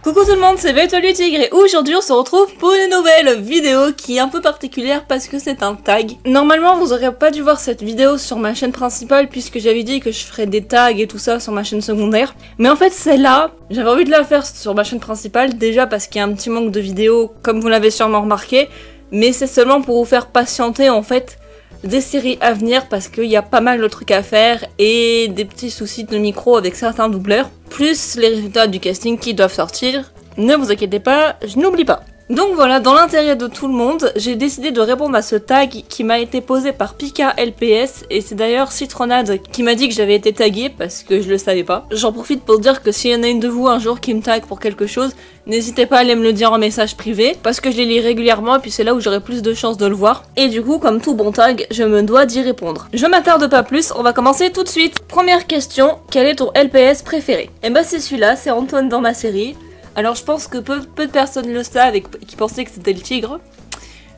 Coucou tout le monde, c'est Vétolu Tigre et aujourd'hui on se retrouve pour une nouvelle vidéo qui est un peu particulière parce que c'est un tag. Normalement vous aurez pas dû voir cette vidéo sur ma chaîne principale puisque j'avais dit que je ferais des tags et tout ça sur ma chaîne secondaire. Mais en fait celle-là, j'avais envie de la faire sur ma chaîne principale déjà parce qu'il y a un petit manque de vidéos comme vous l'avez sûrement remarqué. Mais c'est seulement pour vous faire patienter en fait des séries à venir parce qu'il y a pas mal de trucs à faire et des petits soucis de micro avec certains doubleurs, plus les résultats du casting qui doivent sortir. Ne vous inquiétez pas, je n'oublie pas. Donc voilà, dans l'intérêt de tout le monde, j'ai décidé de répondre à ce tag qui m'a été posé par Pika LPS et c'est d'ailleurs Citronade qui m'a dit que j'avais été taguée parce que je le savais pas. J'en profite pour dire que s'il y en a une de vous un jour qui me tag pour quelque chose, n'hésitez pas à aller me le dire en message privé parce que je les lis régulièrement et puis c'est là où j'aurai plus de chances de le voir. Et du coup, comme tout bon tag, je me dois d'y répondre. Je m'attarde pas plus, on va commencer tout de suite. Première question, quel est ton LPS préféré? Eh ben c'est celui-là, c'est Antoine dans ma série. Alors je pense que peu de personnes le savent et qui pensaient que c'était le tigre.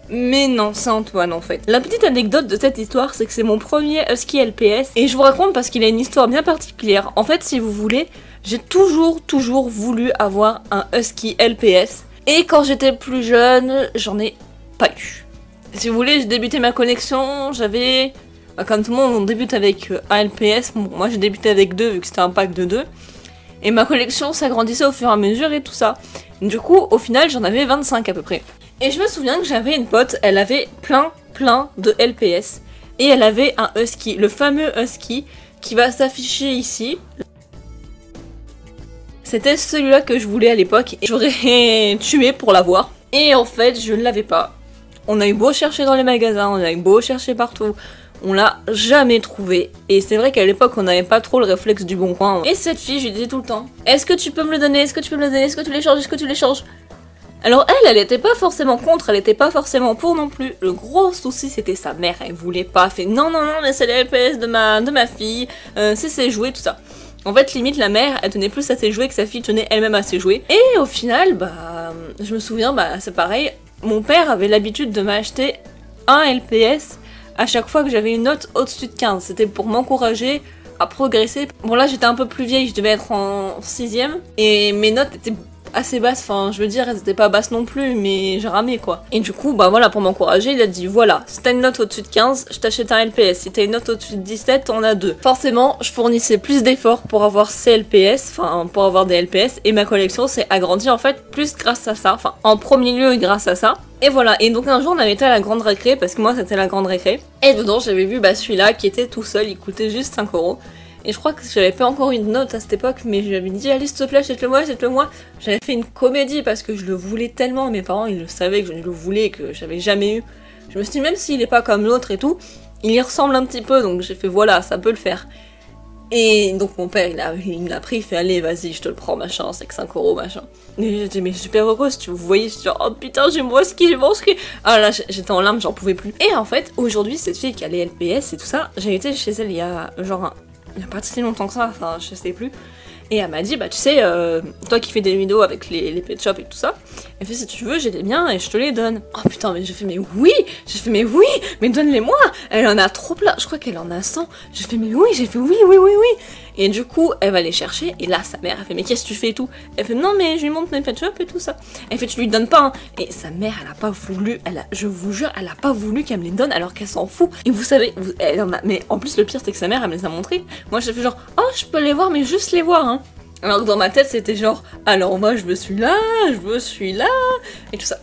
Mais non, c'est Antoine en fait. La petite anecdote de cette histoire, c'est que c'est mon premier husky LPS. Et je vous raconte parce qu'il a une histoire bien particulière. En fait, si vous voulez, j'ai toujours voulu avoir un husky LPS. Et quand j'étais plus jeune, j'en ai pas eu. Si vous voulez, j'ai débuté ma collection, j'avais... Comme tout le monde, on débute avec un LPS. Bon, moi j'ai débuté avec 2 vu que c'était un pack de 2. Et ma collection s'agrandissait au fur et à mesure et tout ça. Du coup, au final, j'en avais 25 à peu près. Et je me souviens que j'avais une pote, elle avait plein de LPS. Et elle avait un husky, le fameux husky qui va s'afficher ici. C'était celui-là que je voulais à l'époque et j'aurais tué pour l'avoir. Et en fait, je ne l'avais pas. On a eu beau chercher dans les magasins, on a eu beau chercher partout. On l'a jamais trouvé. Et c'est vrai qu'à l'époque, on n'avait pas trop le réflexe du bon coin. Et cette fille, je lui disais tout le temps, est-ce que tu peux me le donner? Est-ce que tu peux me le donner? Est-ce que tu l'échanges? Est-ce que tu l'échanges? Alors elle était pas forcément contre, elle était pas forcément pour non plus. Le gros souci, c'était sa mère. Elle voulait pas. Elle fait non, mais c'est les LPS de ma fille. C'est ses jouets, tout ça. En fait, limite, la mère, elle tenait plus à ses jouets que sa fille tenait elle-même à ses jouets. Et au final, je me souviens, c'est pareil. Mon père avait l'habitude de m'acheter un LPS à chaque fois que j'avais une note au-dessus de 15. C'était pour m'encourager à progresser. Bon là j'étais un peu plus vieille, je devais être en 6ème. Et mes notes étaient assez basses, enfin je veux dire elles étaient pas basses non plus, mais j'ai ramé quoi. Et du coup voilà, pour m'encourager, il a dit voilà, si t'as une note au-dessus de 15, je t'achète un LPS. Si t'as une note au-dessus de 17, t'en as 2. Forcément, je fournissais plus d'efforts pour avoir ces LPS, enfin pour avoir des LPS, et ma collection s'est agrandie en fait plus grâce à ça, enfin en premier lieu grâce à ça. Et voilà, et donc un jour on avait été à la grande récré, parce que moi c'était la grande récré, et dedans j'avais vu celui-là qui était tout seul, il coûtait juste 5 €. Et je crois que j'avais pas encore une note à cette époque, mais je lui avais dit allez s'il te plaît, achète-le moi. J'avais fait une comédie parce que je le voulais tellement, mes parents ils le savaient que je le voulais et que j'avais jamais eu. Je me suis dit même s'il est pas comme l'autre et tout, il y ressemble un petit peu, donc j'ai fait voilà, ça peut le faire. Et donc mon père il l'a pris, il fait allez vas-y je te le prends machin, c'est que 5 € machin. Et j'étais mais super heureuse, tu vous voyez, j'étais genre oh putain j'ai mon ski. Ah là j'étais en larmes, j'en pouvais plus. Et en fait aujourd'hui cette fille qui a les LPS et tout ça, j'ai été chez elle il y a genre il y a pas si longtemps que ça, enfin je sais plus. Et elle m'a dit tu sais, toi qui fais des vidéos avec les pet shops et tout ça, elle fait si tu veux j'ai des biens et je te les donne. Oh putain mais j'ai fait mais oui, mais donne-les-moi. Elle en a trop plein, je crois qu'elle en a 100. J'ai fait mais oui, oui. Et du coup elle va les chercher et là sa mère elle fait mais qu'est-ce que tu fais et tout. Elle fait non mais je lui montre mes pet shops et tout ça. Elle fait tu lui donnes pas hein. Et sa mère elle a pas voulu, je vous jure elle a pas voulu qu'elle me les donne alors qu'elle s'en fout. Et vous savez, elle en a, mais en plus le pire c'est que sa mère elle me les a montrés. Moi j'ai fait genre oh je peux les voir mais juste les voir hein. Alors que dans ma tête c'était genre alors moi je veux celui-là, et tout ça.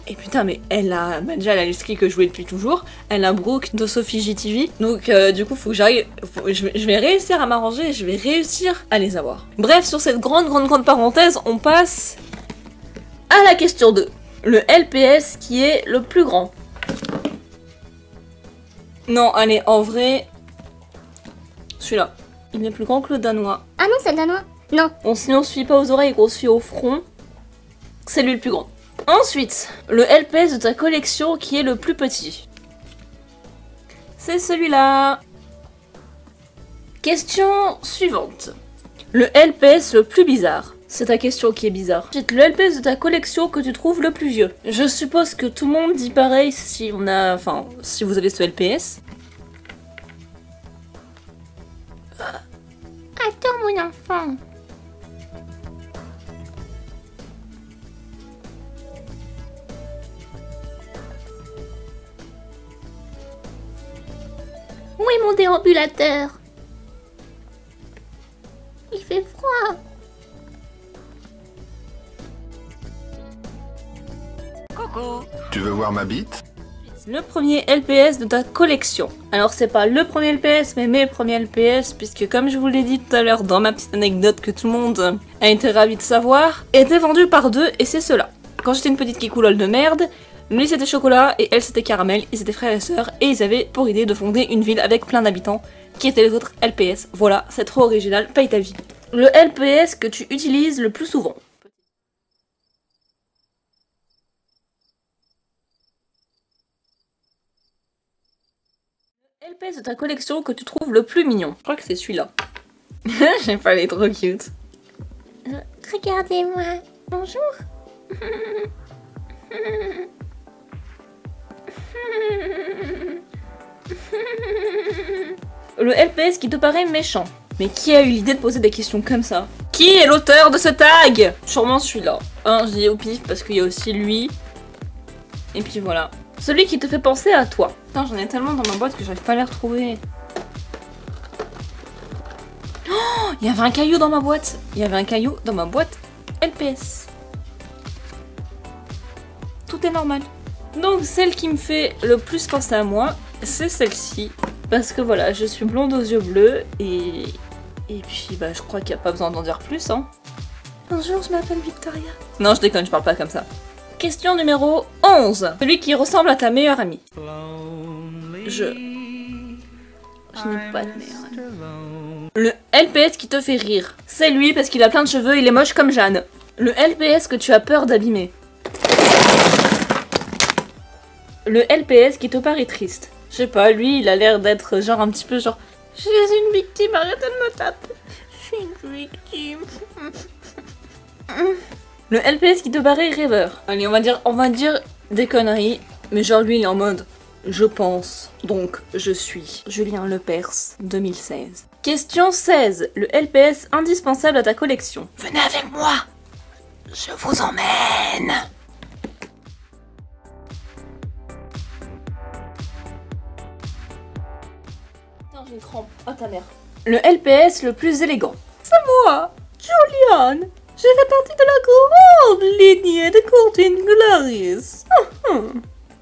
Et putain mais déjà elle a l'esprit que je jouais depuis toujours, elle a Brooke de Sophie JTV, donc du coup faut que j'arrive, je vais réussir à m'arranger et je vais réussir à les avoir. Bref, sur cette grande parenthèse, on passe à la question 2. Le LPS qui est le plus grand. Non allez en vrai, celui-là. Il est plus grand que le danois. Ah non, c'est le danois. Non. Si on se fie pas aux oreilles et qu'on se fie au front, c'est lui le plus grand. Ensuite, le LPS de ta collection qui est le plus petit. C'est celui-là. Question suivante. Le LPS le plus bizarre. C'est ta question qui est bizarre. Ensuite, le LPS de ta collection que tu trouves le plus vieux. Je suppose que tout le monde dit pareil si on a... Enfin, si vous avez ce LPS. Attends mon enfant. Où est mon déambulateur? Il fait froid. Coucou. Tu veux voir ma bite? Le premier LPS de ta collection. Alors c'est pas le premier LPS, mais mes premiers LPS, puisque comme je vous l'ai dit tout à l'heure dans ma petite anecdote que tout le monde a été ravi de savoir, était vendu par deux, et c'est cela. Quand j'étais une petite kikoulole de merde, lui c'était chocolat et elle c'était caramel, ils étaient frères et sœurs, et ils avaient pour idée de fonder une ville avec plein d'habitants, qui étaient les autres LPS. Voilà, c'est trop original, paye ta vie. Le LPS que tu utilises le plus souvent. Le LPS de ta collection que tu trouves le plus mignon. Je crois que c'est celui-là. J'ai pas, il est trop cute. Regardez-moi. Bonjour. Le LPS qui te paraît méchant. Mais qui a eu l'idée de poser des questions comme ça? Qui est l'auteur de ce tag? Sûrement celui-là. Je dis au pif parce qu'il y a aussi lui. Et puis voilà. Celui qui te fait penser à toi. Putain, j'en ai tellement dans ma boîte que j'arrive pas à les retrouver. Oh, il y avait un caillou dans ma boîte. Il y avait un caillou dans ma boîte LPS. Tout est normal. Donc celle qui me fait le plus penser à moi, c'est celle-ci. Parce que voilà, je suis blonde aux yeux bleus et puis bah je crois qu'il n'y a pas besoin d'en dire plus hein. Bonjour, je m'appelle Victoria. Non, je déconne, je parle pas comme ça. Question numéro 11. Celui qui ressemble à ta meilleure amie. Je n'ai pas de meilleure amie. Le LPS qui te fait rire. C'est lui parce qu'il a plein de cheveux, il est moche comme Jeanne. Le LPS que tu as peur d'abîmer. Le LPS qui te paraît triste. Je sais pas, lui, il a l'air d'être genre un petit peu genre... Je suis une victime, arrêtez de me taper. Je suis une victime. Le LPS qui te paraît rêveur. Allez, on va dire des conneries. Mais genre lui, il est en mode... Je pense, donc je suis. Julien Lepers, 2016. Question 16. Le LPS indispensable à ta collection. Venez avec moi. Je vous emmène. J'ai une crampe. Oh ta mère. Le LPS le plus élégant. C'est moi, Julian. Je fais partie de la grande lignée de Courtine Glaris.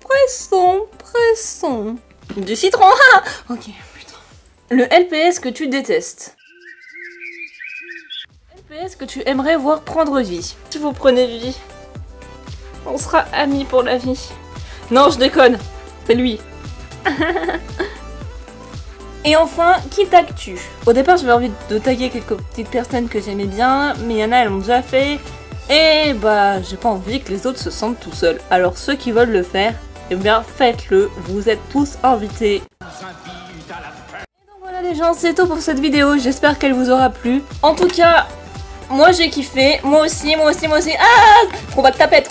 Pressons, pressons. Du citron. Ah ok, putain. Le LPS que tu détestes. Le LPS que tu aimerais voir prendre vie. Si vous prenez vie, on sera amis pour la vie. Non, je déconne. C'est lui. Et enfin, qui tag-tu? Au départ, j'avais envie de taguer quelques petites personnes que j'aimais bien, mais il y en a, elles l'ont déjà fait. Et bah, j'ai pas envie que les autres se sentent tout seuls. Alors ceux qui veulent le faire, eh bien faites-le, vous êtes tous invités. Et donc voilà les gens, c'est tout pour cette vidéo, j'espère qu'elle vous aura plu. En tout cas, moi j'ai kiffé, moi aussi. Ah, trop bas de tapette.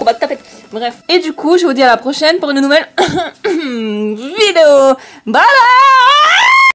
Bref. Et du coup, je vous dis à la prochaine pour une nouvelle vidéo. Bye bye.